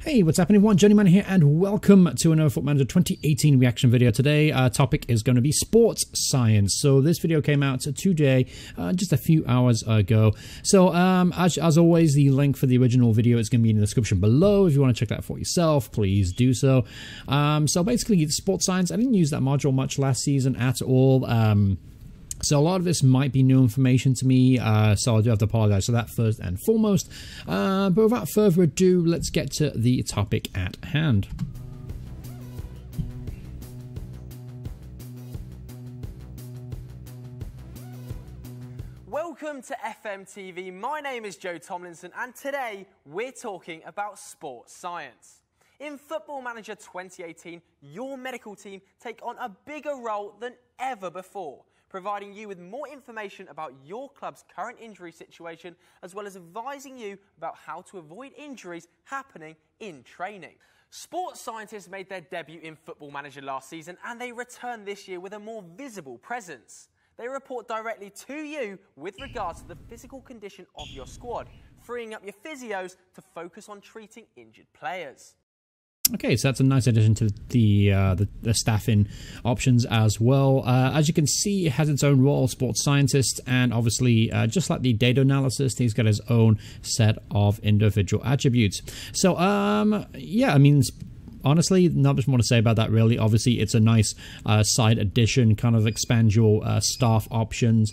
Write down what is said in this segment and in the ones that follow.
Hey, what's happening everyone? Johnny Man here and welcome to another Football Manager 2018 reaction video. Today, our topic is going to be sports science. So this video came out today, just a few hours ago. So as always, the link for the original video is going to be in the description below. If you want to check that for yourself, please do so. So basically, sports science, I didn't use that module much last season at all. So a lot of this might be new information to me, so I do have to apologize for that first and foremost. But without further ado, let's get to the topic at hand. Welcome to FMTV. My name is Joe Tomlinson, and today we're talking about sports science. In Football Manager 2018, your medical team take on a bigger role than ever before, providing you with more information about your club's current injury situation, as well as advising you about how to avoid injuries happening in training. Sports scientists made their debut in Football Manager last season, and they return this year with a more visible presence. They report directly to you with regards to the physical condition of your squad, freeing up your physios to focus on treating injured players. Okay, so that's a nice addition to the staffing options as well. As you can see, it has its own role, sports scientist, and obviously, just like the data analyst, he's got his own set of individual attributes. So, yeah, I mean, honestly, not much more to say about that, really. Obviously, it's a nice side addition, kind of expand your staff options.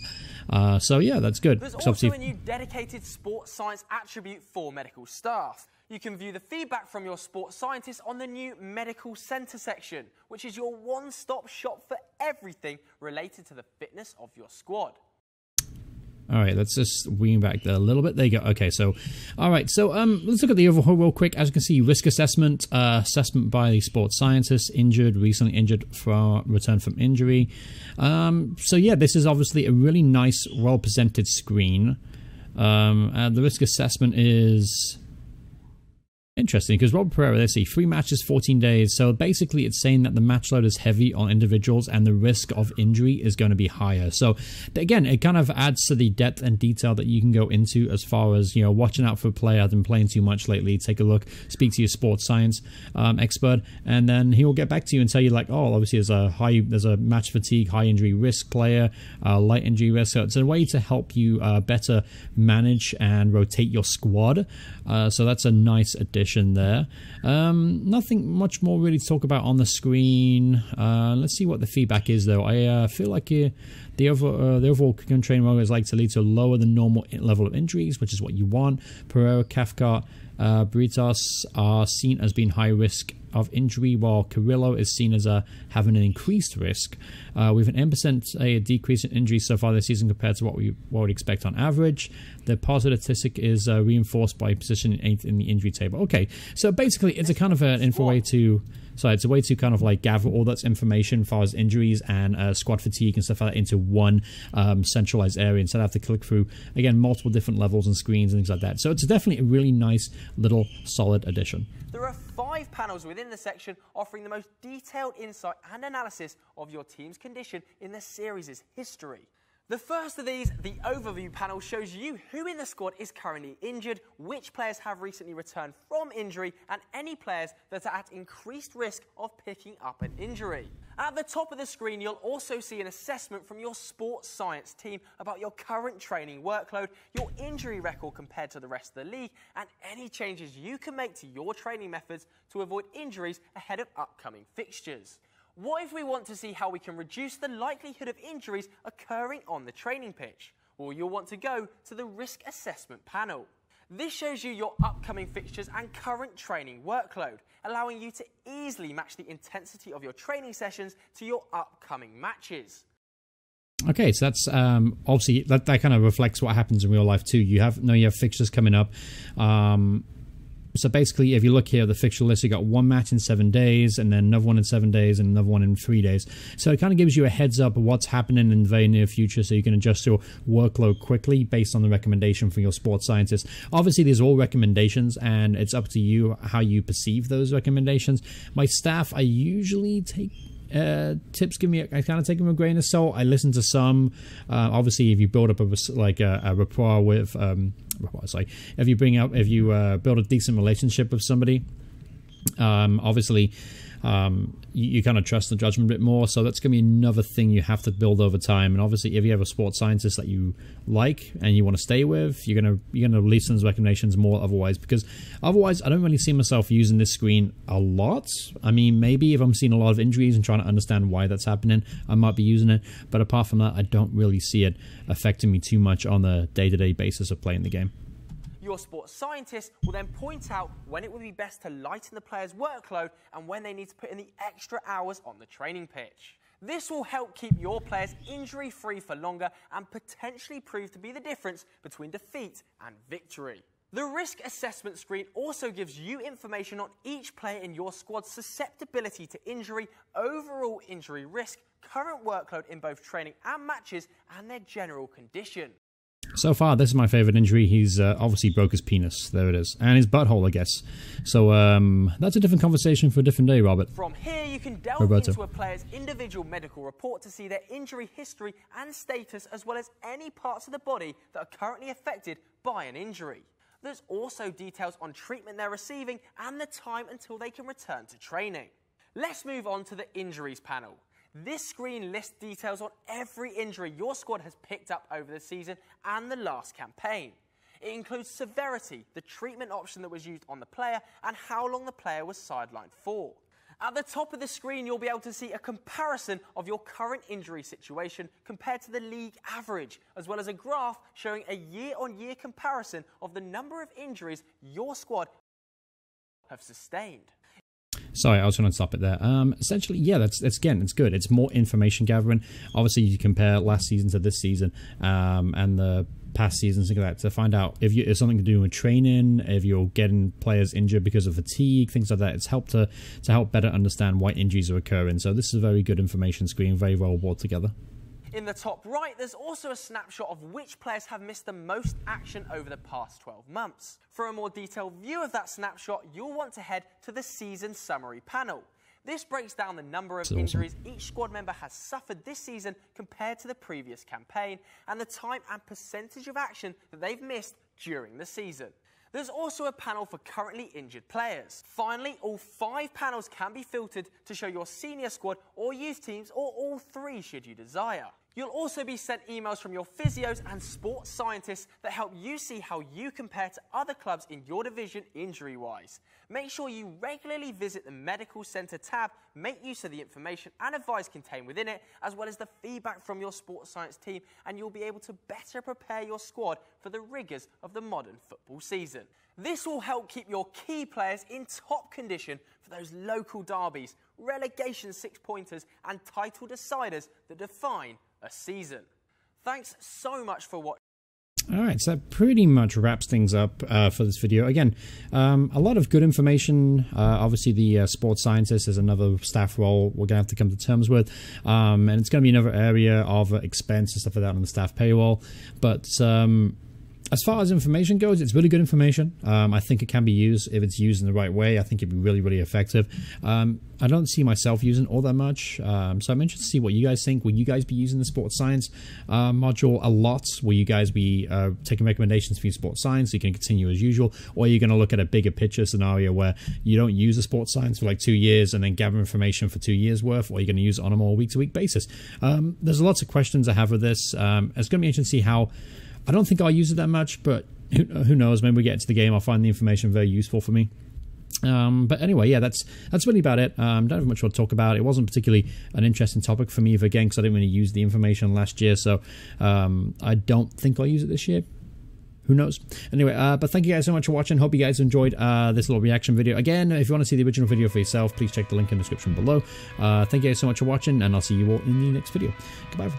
So, yeah, that's good. There's also a new dedicated sports science attribute for medical staff. You can view the feedback from your sports scientists on the new Medical Centre section, which is your one-stop shop for everything related to the fitness of your squad. All right, let's just wean back there a little bit. There you go. Okay, so, all right, so let's look at the overhaul real quick. As you can see, risk assessment, assessment by the sports scientist, injured, recently injured, return from injury. So yeah, this is obviously a really nice, well-presented screen. The risk assessment is interesting because Robert Pereira, let's see, 3 matches, 14 days. So basically it's saying that the match load is heavy on individuals and the risk of injury is going to be higher. So again, it kind of adds to the depth and detail that you can go into as far as, you know, watching out for a player that's been playing too much lately. Take a look, speak to your sports science expert, and then he will get back to you and tell you like, oh, obviously there's a match fatigue, high injury risk player, light injury risk. So it's a way to help you better manage and rotate your squad. So that's a nice addition there. Nothing much more really to talk about on the screen. Let's see what the feedback is though. I feel like the overall training program is like to lead to a lower than normal level of injuries, which is what you want. Pereira, Cathcart, Britos are seen as being high risk of injury, while Carrillo is seen as having an increased risk, with an 10% decrease in injuries so far this season compared to what we would expect on average. The positive statistic is reinforced by position 8th in the injury table. Okay, so basically it's a kind of an info way to... So it's a way to kind of like gather all that information as far as injuries and squad fatigue and stuff like that into one centralized area instead of have to click through, again, multiple different levels and screens and things like that. So it's definitely a really nice little solid addition. There are 5 panels within the section offering the most detailed insight and analysis of your team's condition in the series' history. The first of these, the overview panel, shows you who in the squad is currently injured, which players have recently returned from injury, and any players that are at increased risk of picking up an injury. At the top of the screen, you'll also see an assessment from your sports science team about your current training workload, your injury record compared to the rest of the league, and any changes you can make to your training methods to avoid injuries ahead of upcoming fixtures. What if we want to see how we can reduce the likelihood of injuries occurring on the training pitch? Well, you'll want to go to the risk assessment panel. This shows you your upcoming fixtures and current training workload, allowing you to easily match the intensity of your training sessions to your upcoming matches. Okay, so that's obviously that kind of reflects what happens in real life too. You have fixtures coming up. So basically, if you look here at the fixture list, you got 1 match in 7 days, and then another one in 7 days, and another one in 3 days. So it kind of gives you a heads up of what's happening in the very near future, so you can adjust your workload quickly based on the recommendation from your sports scientist. Obviously, these are all recommendations, and it's up to you how you perceive those recommendations. My staff, I usually take tips I kind of take them with a grain of salt. I listen to some. Obviously, if you build up a rapport with, if you build a decent relationship with somebody, Obviously, you kind of trust the judgment a bit more, so that's going to be another thing you have to build over time. And obviously, if you have a sports scientist that you like and you want to stay with, you're gonna release those recommendations more otherwise, I don't really see myself using this screen a lot. I mean, maybe if I'm seeing a lot of injuries and trying to understand why that's happening, I might be using it, but apart from that, I don't really see it affecting me too much on the day-to-day basis of playing the game. Your sports scientist will then point out when it would be best to lighten the player's workload and when they need to put in the extra hours on the training pitch. This will help keep your players injury-free for longer and potentially prove to be the difference between defeat and victory. The risk assessment screen also gives you information on each player in your squad's susceptibility to injury, overall injury risk, current workload in both training and matches, and their general condition. So far, this is my favourite injury. He's obviously broke his penis. There it is. And his butthole, I guess. So that's a different conversation for a different day, Robert. From here, you can delve into a player's individual medical report to see their injury history and status, as well as any parts of the body that are currently affected by an injury. There's also details on treatment they're receiving and the time until they can return to training. Let's move on to the injuries panel. This screen lists details on every injury your squad has picked up over the season and the last campaign. It includes severity, the treatment option that was used on the player, and how long the player was sidelined for. At the top of the screen, you'll be able to see a comparison of your current injury situation compared to the league average, as well as a graph showing a year-on-year comparison of the number of injuries your squad have sustained. Sorry, I was going to stop it there. Essentially, yeah, that's it's good. It's more information gathering. Obviously, you compare last season to this season and the past seasons, things like that, to find out if it's something to do with training, if you're getting players injured because of fatigue, things like that. It's helped to help better understand why injuries are occurring. So this is a very good information screen, very well brought together. In the top right, there's also a snapshot of which players have missed the most action over the past 12 months. For a more detailed view of that snapshot, you'll want to head to the season summary panel. This breaks down the number of injuries each squad member has suffered this season compared to the previous campaign, and the time and percentage of action that they've missed during the season. There's also a panel for currently injured players. Finally, all 5 panels can be filtered to show your senior squad or youth teams, or all 3 should you desire. You'll also be sent emails from your physios and sports scientists that help you see how you compare to other clubs in your division injury-wise. Make sure you regularly visit the Medical Centre tab, make use of the information and advice contained within it, as well as the feedback from your sports science team, and you'll be able to better prepare your squad for the rigours of the modern football season. This will help keep your key players in top condition for those local derbies, relegation 6-pointers and title deciders that define a season. Thanks so much for watching. Alright, so that pretty much wraps things up for this video. Again, a lot of good information. Obviously, the sports scientist is another staff role we're going to have to come to terms with. And it's going to be another area of expense and stuff like that on the staff payroll. But as far as information goes, it's really good information. I think it can be used if it's used in the right way. I think it'd be really, really effective. I don't see myself using all that much, so I'm interested to see what you guys think. Will you guys be using the sports science module a lot? Will you guys be taking recommendations for your sports science so you can continue as usual? Or are you going to look at a bigger picture scenario where you don't use the sports science for like 2 years and then gather information for 2 years worth? Or are you going to use it on a more week-to-week basis? There's lots of questions I have with this. It's going to be interesting to see how. I don't think I'll use it that much, but who knows? Maybe we get into the game, I'll find the information very useful for me. But anyway, yeah, that's really about it. Don't have much more to talk about. It wasn't particularly an interesting topic for me, again, because I didn't really use the information last year, so I don't think I'll use it this year. Who knows? Anyway, but thank you guys so much for watching. Hope you guys enjoyed this little reaction video. Again, if you want to see the original video for yourself, please check the link in the description below. Thank you guys so much for watching, and I'll see you all in the next video. Goodbye.